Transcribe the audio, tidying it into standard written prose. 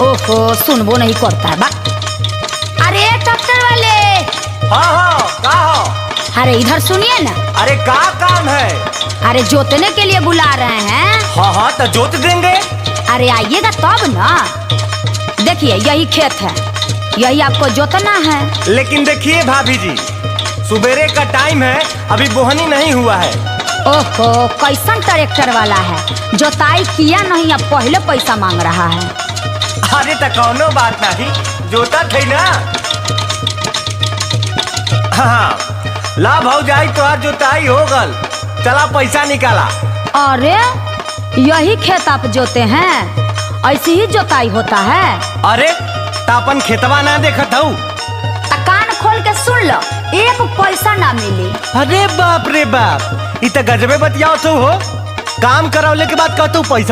ओहो सुनबो नहीं करता है बा। अरे ट्रैक्टर वाले। हाँ का हो? अरे इधर सुनिए ना। अरे का काम है? अरे जोतने के लिए बुला रहे हैं। हाँ तो जोत देंगे। अरे आइएगा तब ना। देखिए यही खेत है, यही आपको जोतना है। लेकिन देखिए भाभी जी, सुबेरे का टाइम है, अभी बोहनी नहीं हुआ है। ओहो कैसन ट्रैक्टर वाला है, जोताई किया नहीं अब पहले पैसा मांग रहा है। अरे तो कौनो बात नहीं, जोता थे ना। हाँ ला भाव जाई तो आज जोताई हो गल, चला पैसा निकाला। अरे यही खेत आप जोते हैं, ऐसी ही जोताई होता है। अरे तापन खेतवा ना देखत हूँ। कान खोल के सुन लो, एक पैसा ना मिली। अरे बाप रे बाप, इत गजबे बतियाओ तो हो। काम करौले के बाद कहतू पैसा